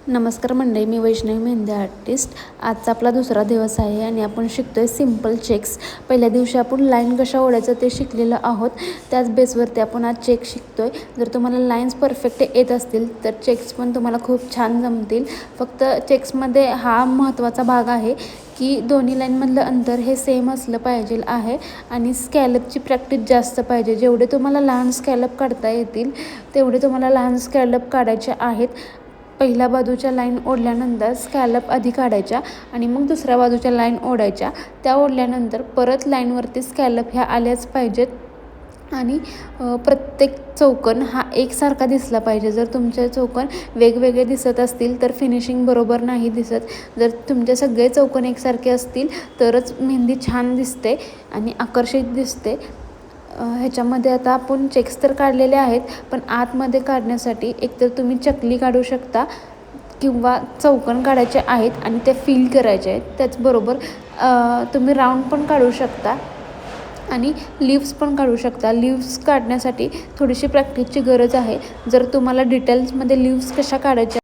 नमस्कार मंडळी, मी वैष्णवी मेहंदी आर्टिस्ट. आजचा आपला दुसरा दिवस आहे आणि आपण शिकतोय सिम्पल चेक्स. पहिल्या दिवशी आपण लाईन कशा ओढायचं ते शिकलेलं आहोत. त्याच बेसवरती आपण आज चेक शिकतोय. जर तुम्हाला लाईन्स परफेक्ट येत असतील तर चेक्स पण तुम्हाला खूप छान जमतील. फक्त चेक्समध्ये हा महत्त्वाचा भाग आहे की दोन्ही लाईनमधलं अंतर हे सेम असलं पाहिजे आहे आणि स्कॅलपची प्रॅक्टिस जास्त पाहिजे. जेवढे तुम्हाला लहान स्कॅलप काढता येतील तेवढे तुम्हाला लहान स्कॅलप काढायचे आहेत. पहिल्या बाजूच्या लाईन ओढल्यानंतर स्कॅलप आधी काढायच्या आणि मग दुसऱ्या बाजूच्या लाईन ओढायच्या. त्या ओढल्यानंतर परत लाईनवरती स्कॅलप ह्या आल्याच पाहिजेत आणि प्रत्येक चौकोन हा एकसारखा दिसला पाहिजे. जर तुमचे चौकोन वेगवेगळे दिसत असतील तर फिनिशिंग बरोबर नाही दिसत. जर तुमचे सगळे चौकोन एकसारखे असतील तरच मेहंदी छान दिसते आणि आकर्षित दिसते. ह्याच्यामध्ये आता आपण चेक्स तर काढलेले आहेत, पण आतमध्ये काढण्यासाठी एकतर तुम्ही चकली काढू शकता किंवा चौकोन काढायचे आहेत आणि ते फिल करायचे आहेत. त्याचबरोबर तुम्ही राऊंड पण काढू शकता आणि लिव्स पण काढू शकता. लिव्स काढण्यासाठी थोडीशी प्रॅक्टिसची गरज आहे. जर तुम्हाला डिटेल्समध्ये लिव्स कशा काढायच्या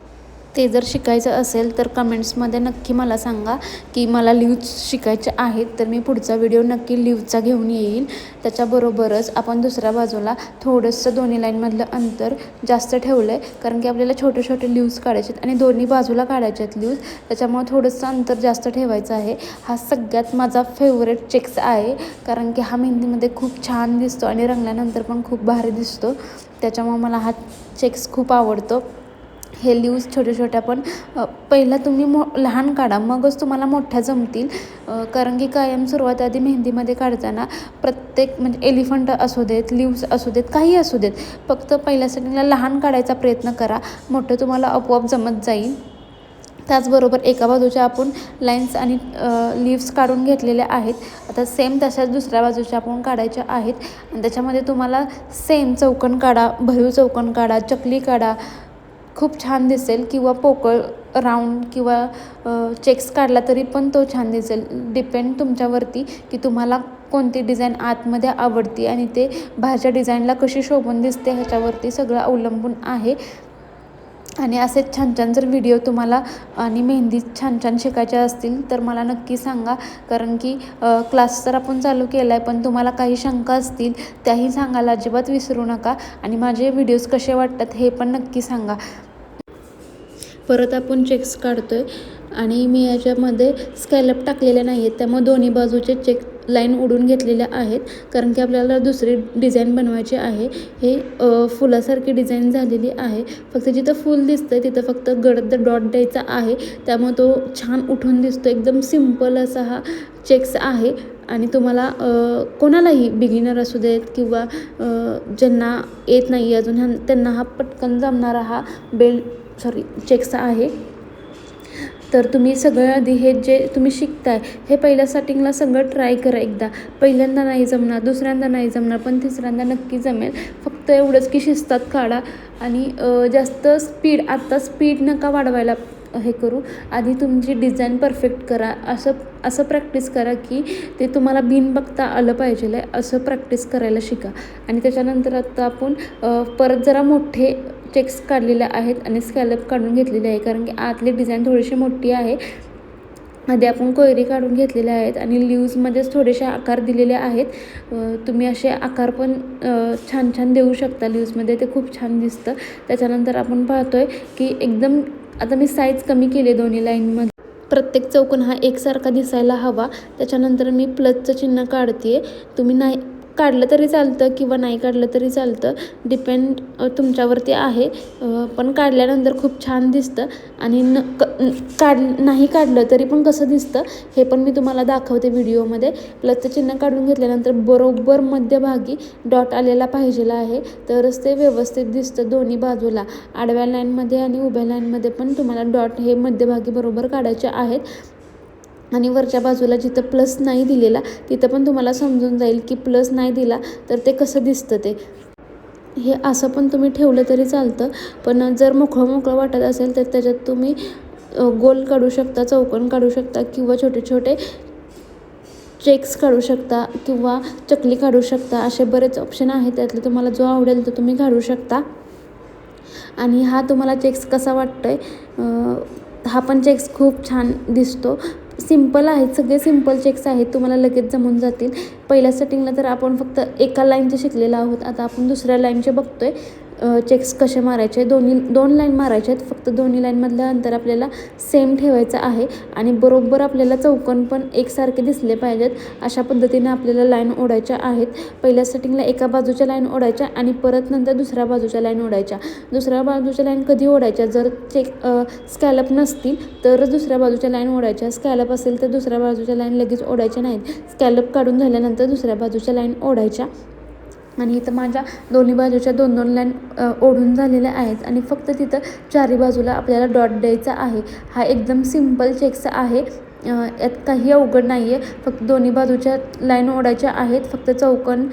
ते जर शिकायचं असेल तर कमेंट्समध्ये नक्की मला सांगा की मला लिव्स शिकायचे आहेत, तर मी पुढचा व्हिडिओ नक्की लिव्सचा घेऊन येईल. त्याच्याबरोबरच आपण दुसऱ्या बाजूला थोडंसं दोन्ही लाईनमधलं अंतर जास्त ठेवलं आहे, कारण की आपल्याला छोटे छोटे लिव्स काढायचे आहेत आणि दोन्ही बाजूला काढायचे आहेत लिव्स. त्याच्यामुळे थोडंसं अंतर जास्त ठेवायचं आहे. हा सगळ्यात माझा फेवरेट चेक्स आहे, कारण की हा मेहंदीमध्ये खूप छान दिसतो आणि रंगल्यानंतर पण खूप भारी दिसतो. त्याच्यामुळे मला हा चेक्स खूप आवडतो. हे लिव्स छोट्या छोट्या पण पहिला तुम्ही लहान काढा, मगच तुम्हाला मोठ्या जमतील. कारण की कायम सुरुवात आधी मेहंदीमध्ये काढताना प्रत्येक म्हणजे एलिफंट असू देत, लिव्स असू देत, काही असू देत, फक्त पहिल्या सेटिंगला लहान काढायचा प्रयत्न करा. मोठं तुम्हाला आपोआप जमत जाईल. त्याचबरोबर एका बाजूच्या आपण लाईन्स आणि लिव्स काढून घेतलेल्या आहेत. आता सेम तशाच दुसऱ्या बाजूच्या आपण काढायच्या आहेत आणि त्याच्यामध्ये तुम्हाला सेम चौकोन काढा, भरीव चौकोन काढा, चकली काढा, खूप छान दिसेल. किंवा पोकळ राऊंड किंवा चेक्स काढला तरी पण तो छान दिसेल. डिपेंड तुमच्यावरती की तुम्हाला कोणती डिझाईन आतमध्ये आवडते आणि ते बाहेरच्या डिझाईनला कशी शोभून दिसते ह्याच्यावरती सगळं अवलंबून आहे. आणि असेच छान छान जर व्हिडिओ तुम्हाला आणि मेहंदी छान छान शिकायच्या असतील तर मला नक्की सांगा. कारण की क्लास तर आपण चालू केला आहे, पण तुम्हाला काही शंका असतील त्याही सांगायला अजिबात विसरू नका. आणि माझे व्हिडिओज कसे वाटतात हे पण नक्की सांगा. परत आपण चेक्स काढतोय आणि मी याच्यामध्ये स्कॅलप टाकलेले नाही आहेत, त्यामुळे दोन्ही बाजूचे चेक लाईन ओढून घेतलेल्या आहेत. कारण की आपल्याला दुसरी डिझाईन बनवायची आहे. हे फुलासारखी डिझाईन झालेली आहे. फक्त जिथं फूल दिसतं तिथं फक्त गडद डॉट द्यायचा आहे, त्यामुळे तो छान उठून दिसतो. एकदम सिम्पल असा हा चेक्स आहे आणि तुम्हाला कोणालाही बिगिनर असू देत किंवा ज्यांना येत नाही अजून त्यांना हा पटकन जमणारा हा चेक्स आहे. तर तुम्ही सगळं आधी हे जे तुम्ही शिकताय हे पहिल्या स्टार्टिंगला सगळं ट्राय करा एकदा. पहिल्यांदा नाही जमणार, दुसऱ्यांदा नाही जमणार, पण तिसऱ्यांदा नक्की जमेल. फक्त एवढंच की शिस्तात काढा आणि जास्त स्पीड नका वाढवायला हे करू. आधी तुमची डिझाईन परफेक्ट करा. असं प्रॅक्टिस करा की ते तुम्हाला बिन बघता आलं पाहिजे असं प्रॅक्टिस करायला शिका. आणि त्याच्यानंतर आता आपण परत जरा मोठे चेक्स काढलेले आहेत आणि स्कॅलप काढून घेतलेले आहे, कारण की आतली डिझाईन थोडीशी मोठी आहे. आधी आपण कोयरी काढून घेतलेले आहेत आणि लिव्समध्येच थोडेसे आकार दिलेले आहेत. तुम्ही असे आकार पण छान छान देऊ शकता लिव्समध्ये, ते खूप छान दिसतं. त्याच्यानंतर आपण पाहतोय की एकदम आता मी साईज कमी केली आहे दोन्ही लाईनमध्ये. प्रत्येक चौकोन हा एकसारखा दिसायला हवा. त्याच्यानंतर मी प्लसचं चिन्ह काढते. तुम्ही नाही काढलं तरी चालतं किंवा नाही काढलं तरी चालतं, डिपेंड तुमच्यावरती आहे. पण काढल्यानंतर खूप छान दिसतं आणि नाही काढलं तरी पण कसं दिसतं हे पण मी तुम्हाला दाखवते व्हिडिओमध्ये. प्लसचं चिन्ह काढून घेतल्यानंतर बरोबर मध्यभागी डॉट आलेला पाहिजेला आहे, तरच ते व्यवस्थित दिसतं. दोन्ही बाजूला आडव्या लाईनमध्ये आणि उभ्या लाईनमध्ये पण तुम्हाला डॉट हे मध्यभागी बरोबर काढायचे आहेत. आणि वरच्या बाजूला जिथं प्लस नाही दिलेला तिथं पण तुम्हाला समजून जाईल की प्लस नाही दिला तर ते कसं दिसतं ते. हे असं पण तुम्ही ठेवलं तरी चालतं, पण जर मोकळं वाटत असेल तर त्याच्यात तुम्ही गोल काढू शकता, चौकोन काढू शकता किंवा छोटे छोटे चेक्स काढू शकता किंवा चकली काढू शकता. असे बरेच ऑप्शन आहेत, त्यातले तुम्हाला जो आवडेल तो तुम्ही काढू शकता. आणि हा तुम्हाला चेक्स कसा वाटतोय? हा पण चेक्स खूप छान दिसतो. सिंपल आहेत, सगळे सिंपल चेक्स आहेत, तुम्हाला लगेच जमून जातील. पहिल्या सेटिंगला तर आपण फक्त एका लाईनचे शिकलेलो आहोत. आता आपण दुसऱ्या लाईनचे बघतोय चेक्स कसे मारायचे. दोन लाईन मारायचे आहेत, फक्त दोन्ही लाईनमधलं अंतर आपल्याला सेम ठेवायचं आहे आणि बरोबर आपल्याला चौकोन पण एकसारखे दिसले पाहिजेत. अशा पद्धतीने आपल्याला लाईन ओढायच्या आहेत. पहिल्या सेटिंगला एका बाजूच्या लाईन ओढायच्या आणि परत नंतर दुसऱ्या बाजूच्या लाईन ओढायच्या. दुसऱ्या बाजूच्या लाईन कधी ओढायच्या? जर स्कॅलप नसतील तरच दुसऱ्या बाजूच्या लाईन ओढायच्या. स्कॅलप असेल तर दुसऱ्या बाजूच्या लाईन लगेच ओढायच्या नाहीत. स्कॅलप काढून झाल्यानंतर दुसऱ्या बाजूच्या लाईन ओढायच्या. आणि इथं माझ्या दोन्ही बाजूच्या 2-2 लाईन ओढून झालेल्या आहेत आणि फक्त तिथं चारी बाजूला आपल्याला डॉट द्यायचा आहे. हा एकदम सिंपल चेक्स आहे. यात काही अवघड नाही आहे. फक्त दोन्ही बाजूच्या लाईन ओढायच्या आहेत. फक्त चौकोन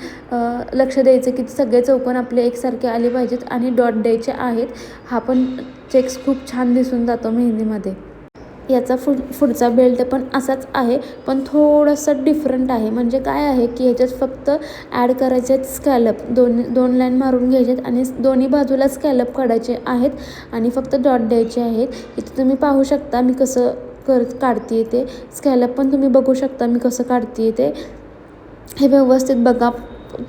लक्ष द्यायचं की सगळे चौकोन आपले एकसारखे आले पाहिजेत आणि डॉट द्यायचे आहेत. हा पण चेक्स खूप छान दिसून जातो मेहंदीमध्ये. याचा पुढचा बेल्ट पण असाच आहे, पण थोडंसं डिफरंट आहे. म्हणजे काय आहे की ह्याच्यात फक्त ॲड करायचे आहेत स्कॅलप. दोन लाईन मारून घ्यायचे आहेत आणि दोन्ही बाजूला स्कॅलप काढायचे आहेत आणि फक्त डॉट द्यायचे आहेत. इथे तुम्ही पाहू शकता मी कसं काढते ते. स्कॅलप पण तुम्ही बघू शकता मी कसं काढते ते. हे व्यवस्थित बघा,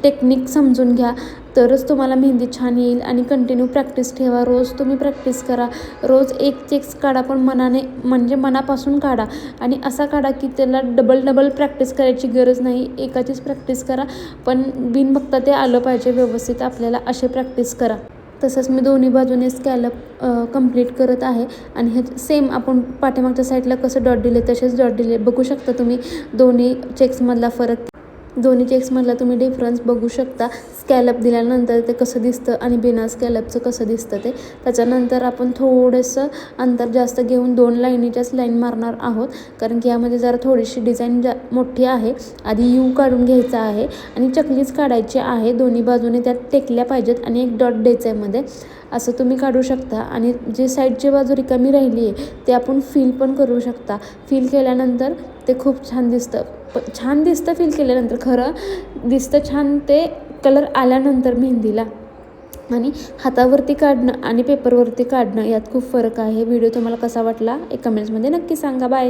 टेक्निक समजून घ्या, तरच तुम्हाला मेहंदी छान येईल. आणि कंटिन्यू प्रॅक्टिस ठेवा. रोज तुम्ही प्रॅक्टिस करा. रोज एक चेक्स काढा, पण मनाने म्हणजे मनापासून काढा आणि असा काढा की त्याला डबल प्रॅक्टिस करायची गरज नाही. एकाचीच प्रॅक्टिस करा, पण बिन बघता ते आलं पाहिजे व्यवस्थित आपल्याला, असे प्रॅक्टिस करा. तसंच मी दोन्ही बाजूने स्कॅलप कंप्लीट करत आहे आणि हे सेम आपण पाठीमागच्या साईडला कसं डॉट दिले तसेच डॉट दिले. बघू शकता तुम्ही दोन्ही चेक्समधला फरक. दोन्ही चेक्समधला तुम्ही डिफरन्स बघू शकता. स्कॅलप दिल्यानंतर ते कसं दिसतं आणि बिना स्कॅलपचं कसं दिसतं ते. त्याच्यानंतर आपण थोडंसं अंतर जास्त घेऊन 2 लाईनीच्याच लाईन मारणार आहोत, कारण की यामध्ये जरा थोडीशी डिझाईन मोठी आहे. आधी यू काढून घ्यायचा आहे आणि चकलीच काढायची आहे. दोन्ही बाजूने त्यात टेकल्या पाहिजेत आणि एक डॉट द्यायचं आहे मध्ये. असं तुम्ही काढू शकता. आणि जे साईडची बाजू रिकामी राहिली आहे ते आपण फिल पण करू शकता. फिल केल्यानंतर ते खूप छान दिसतं. छान दिसतं फिल केल्यानंतर, खरं दिसतं छान ते कलर आल्यानंतर मेहंदीला. आणि हातावरती काढणं आणि पेपरवरती काढणं यात खूप फरक आहे. व्हिडिओ तुम्हाला कसा वाटला एक कमेंट्समध्ये नक्की सांगा. बाय.